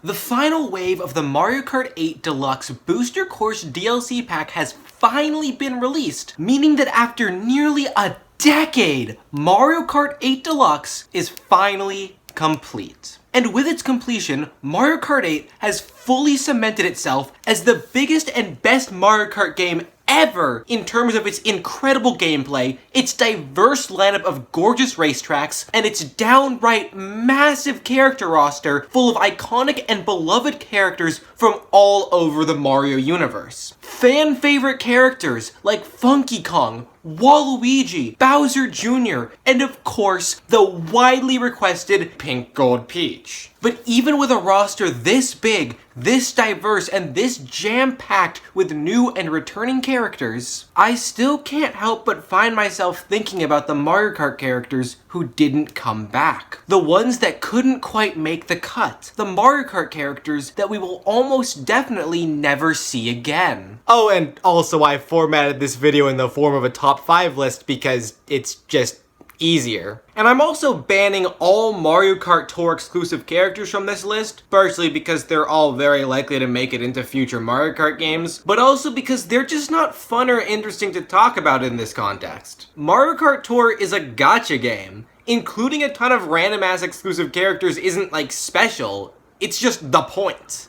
The final wave of the Mario Kart 8 Deluxe Booster Course DLC pack has finally been released, meaning that after nearly a decade, Mario Kart 8 Deluxe is finally complete. And with its completion, Mario Kart 8 has fully cemented itself as the biggest and best Mario Kart game ever in terms of its incredible gameplay, its diverse lineup of gorgeous racetracks, and its downright massive character roster full of iconic and beloved characters from all over the Mario universe. Fan favorite characters like Funky Kong, Waluigi, Bowser Jr., and of course, the widely requested Pink Gold Peach. But even with a roster this big, this diverse, and this jam-packed with new and returning characters, I still can't help but find myself thinking about the Mario Kart characters who didn't come back. The ones that couldn't quite make the cut. The Mario Kart characters that we will almost definitely never see again. Oh, and also I formatted this video in the form of a top 5 list because it's just easier. And I'm also banning all Mario Kart Tour exclusive characters from this list, partially because they're all very likely to make it into future Mario Kart games, but also because they're just not fun or interesting to talk about in this context. Mario Kart Tour is a gacha game. Including a ton of random ass exclusive characters isn't like special, it's just the point.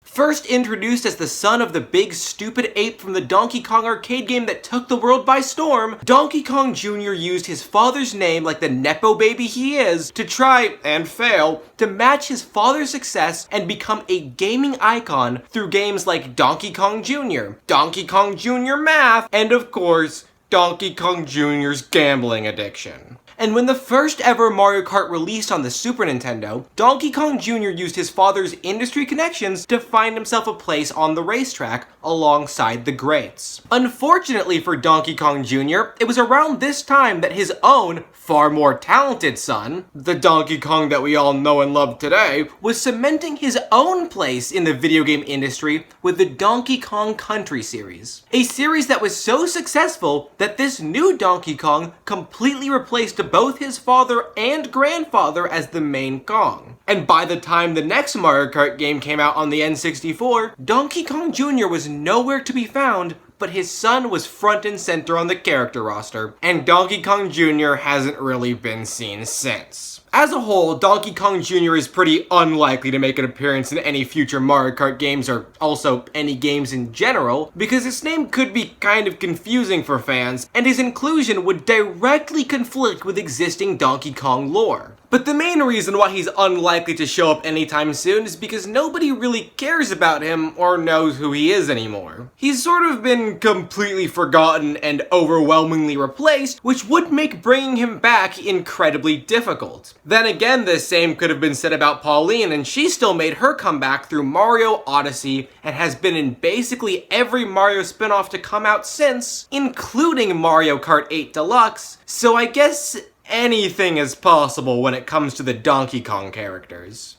First introduced as the son of the big stupid ape from the Donkey Kong arcade game that took the world by storm, Donkey Kong Jr. used his father's name like the nepo baby he is to try, and fail, to match his father's success and become a gaming icon through games like Donkey Kong Jr., Donkey Kong Jr. Math, and of course, Donkey Kong Jr.'s gambling addiction. And when the first ever Mario Kart released on the Super Nintendo, Donkey Kong Jr. used his father's industry connections to find himself a place on the racetrack alongside the greats. Unfortunately for Donkey Kong Jr., it was around this time that his own, far more talented son, the Donkey Kong that we all know and love today, was cementing his own place in the video game industry with the Donkey Kong Country series. A series that was so successful that this new Donkey Kong completely replaced both his father and grandfather as the main Kong. And by the time the next Mario Kart game came out on the N64, Donkey Kong Jr. was nowhere to be found, but his son was front and center on the character roster, and Donkey Kong Jr. hasn't really been seen since. As a whole, Donkey Kong Jr. is pretty unlikely to make an appearance in any future Mario Kart games or also any games in general, because his name could be kind of confusing for fans, and his inclusion would directly conflict with existing Donkey Kong lore. But the main reason why he's unlikely to show up anytime soon is because nobody really cares about him or knows who he is anymore. He's sort of been completely forgotten and overwhelmingly replaced, which would make bringing him back incredibly difficult. Then again, the same could have been said about Pauline, and she still made her comeback through Mario Odyssey and has been in basically every Mario spin-off to come out since, including Mario Kart 8 Deluxe, so I guess anything is possible when it comes to the Donkey Kong characters.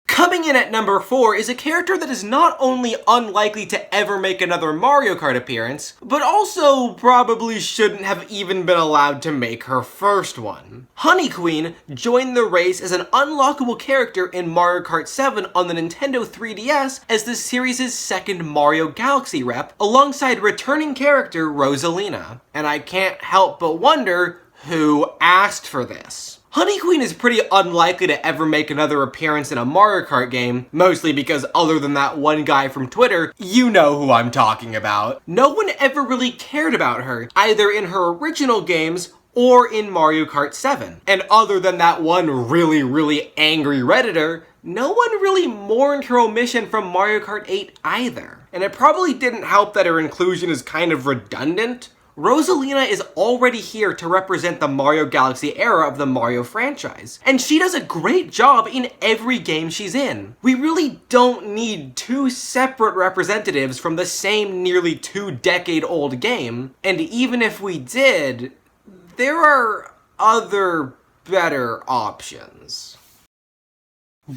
Coming in at number 4 is a character that is not only unlikely to ever make another Mario Kart appearance, but also probably shouldn't have even been allowed to make her first one. Honey Queen joined the race as an unlockable character in Mario Kart 7 on the Nintendo 3DS as the series' second Mario Galaxy rep, alongside returning character Rosalina. And I can't help but wonder who asked for this. Honey Queen is pretty unlikely to ever make another appearance in a Mario Kart game, mostly because other than that one guy from Twitter, you know who I'm talking about. No one ever really cared about her, either in her original games or in Mario Kart 7. And other than that one really angry Redditor, no one really mourned her omission from Mario Kart 8 either. And it probably didn't help that her inclusion is kind of redundant. Rosalina is already here to represent the Mario Galaxy era of the Mario franchise, and she does a great job in every game she's in. We really don't need two separate representatives from the same nearly 2-decade-old game, and even if we did, there are other better options.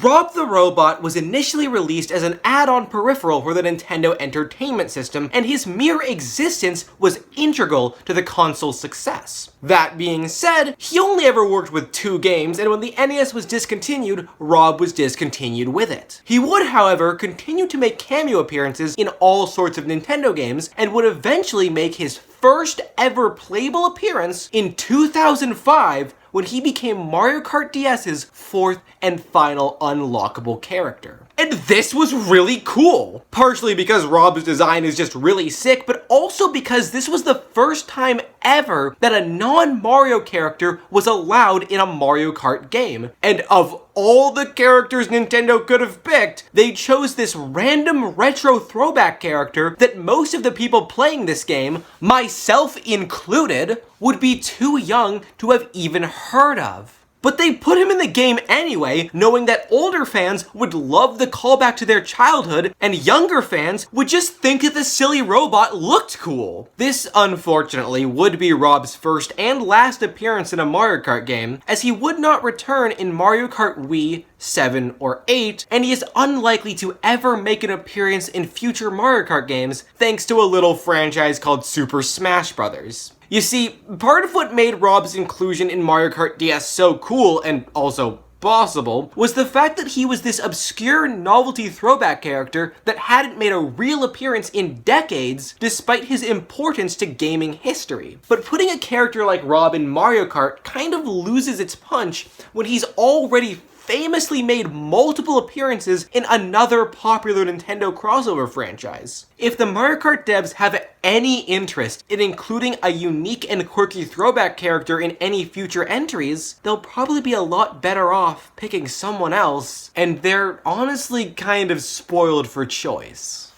R.O.B the Robot was initially released as an add-on peripheral for the Nintendo Entertainment System, and his mere existence was integral to the console's success. That being said, he only ever worked with 2 games, and when the NES was discontinued, R.O.B was discontinued with it. He would, however, continue to make cameo appearances in all sorts of Nintendo games, and would eventually make his first ever playable appearance in 2005 when he became Mario Kart DS's 4th and final unlockable character. And this was really cool! Partially because R.O.B's design is just really sick, but also because this was the first time ever that a non-Mario character was allowed in a Mario Kart game. And of all the characters Nintendo could have picked, they chose this random retro throwback character that most of the people playing this game, myself included, would be too young to have even heard of. But they put him in the game anyway, knowing that older fans would love the callback to their childhood, and younger fans would just think that the silly robot looked cool. This, unfortunately, would be R.O.B's first and last appearance in a Mario Kart game, as he would not return in Mario Kart Wii, 7, or 8, and he is unlikely to ever make an appearance in future Mario Kart games, thanks to a little franchise called Super Smash Bros. You see, part of what made R.O.B's inclusion in Mario Kart DS so cool, and also possible, was the fact that he was this obscure novelty throwback character that hadn't made a real appearance in decades, despite his importance to gaming history. But putting a character like R.O.B in Mario Kart kind of loses its punch when he's already famously made multiple appearances in another popular Nintendo crossover franchise. If the Mario Kart devs have any interest in including a unique and quirky throwback character in any future entries, they'll probably be a lot better off picking someone else, and they're honestly kind of spoiled for choice.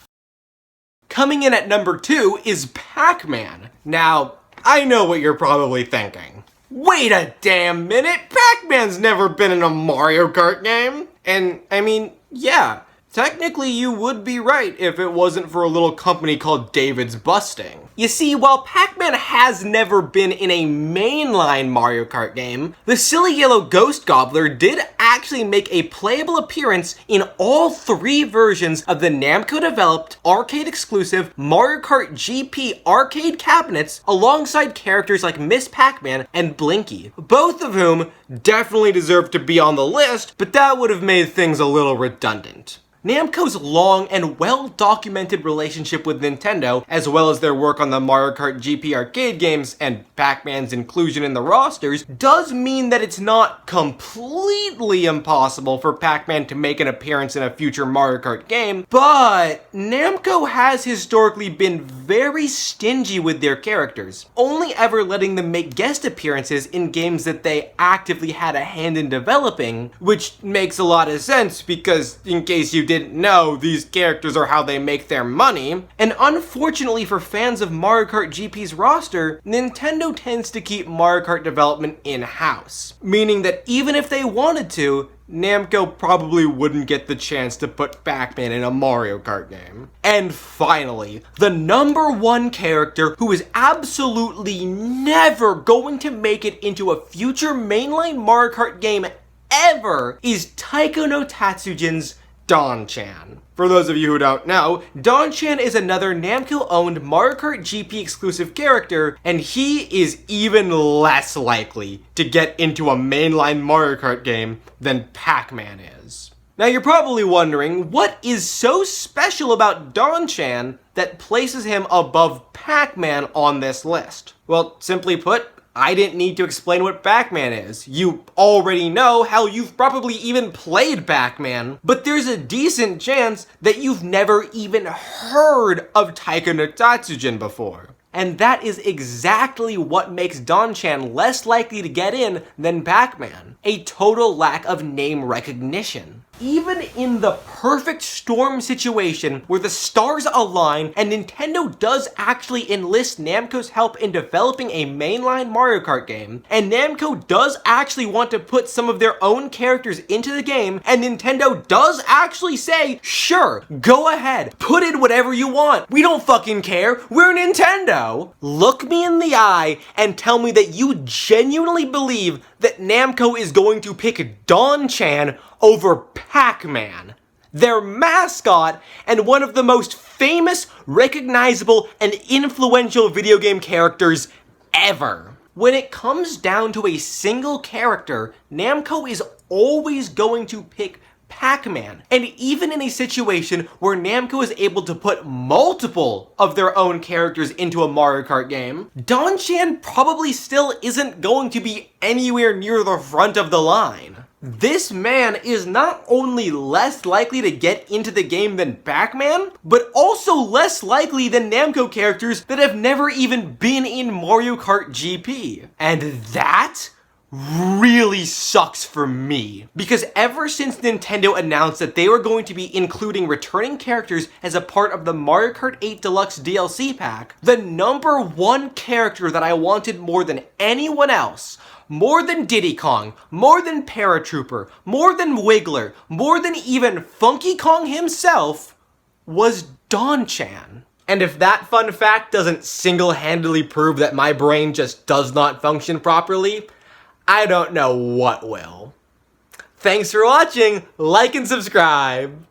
Coming in at number 2 is Pac-Man. Now, I know what you're probably thinking. Wait a damn minute, Pac-Man's never been in a Mario Kart game! And, I mean, yeah, technically you would be right if it wasn't for a little company called David's Busting. You see, while Pac-Man has never been in a mainline Mario Kart game, the silly yellow ghost gobbler did actually make a playable appearance in all 3 versions of the Namco-developed, arcade-exclusive Mario Kart GP arcade cabinets alongside characters like Miss Pac-Man and Blinky, both of whom definitely deserve to be on the list, but that would have made things a little redundant. Namco's long and well-documented relationship with Nintendo, as well as their work on the Mario Kart GP arcade games and Pac-Man's inclusion in the rosters, does mean that it's not completely impossible for Pac-Man to make an appearance in a future Mario Kart game, but Namco has historically been very stingy with their characters, only ever letting them make guest appearances in games that they actively had a hand in developing, which makes a lot of sense because, in case you didn't know, these characters are how they make their money. And unfortunately for fans of Mario Kart GP's roster, Nintendo tends to keep Mario Kart development in-house, meaning that even if they wanted to, Namco probably wouldn't get the chance to put Pac-Man in a Mario Kart game. And finally, the number 1 character who is absolutely never going to make it into a future mainline Mario Kart game ever is Taiko no Tatsujin's Don-chan. For those of you who don't know, Don-chan is another Namco-owned Mario Kart GP exclusive character, and he is even less likely to get into a mainline Mario Kart game than Pac-Man is. Now you're probably wondering, what is so special about Don-chan that places him above Pac-Man on this list? Well, simply put, I didn't need to explain what Pac-Man is. You already know, hell, you've probably even played Pac-Man. But there's a decent chance that you've never even heard of Taiko no Tatsujin before. And that is exactly what makes Don-chan less likely to get in than Pac-Man. A total lack of name recognition. Even in the perfect storm situation where the stars align and Nintendo does actually enlist Namco's help in developing a mainline Mario Kart game, and Namco does actually want to put some of their own characters into the game, and Nintendo does actually say, sure, go ahead, put in whatever you want, we don't fucking care, we're Nintendo. Look me in the eye and tell me that you genuinely believe that Namco is going to pick Don-chan over Pac-Man, their mascot and one of the most famous, recognizable, and influential video game characters ever. When it comes down to a single character, Namco is always going to pick Pac-Man. And even in a situation where Namco is able to put multiple of their own characters into a Mario Kart game, Don-chan probably still isn't going to be anywhere near the front of the line. This man is not only less likely to get into the game than Pac-Man, but also less likely than Namco characters that have never even been in Mario Kart GP. And that really sucks for me, because ever since Nintendo announced that they were going to be including returning characters as a part of the Mario Kart 8 Deluxe DLC pack, the number one character that I wanted more than anyone else, more than Diddy Kong, more than Paratrooper, more than Wiggler, more than even Funky Kong himself, was Don-chan. And if that fun fact doesn't single-handedly prove that my brain just does not function properly, I don't know what will. Thanks for watching, like and subscribe!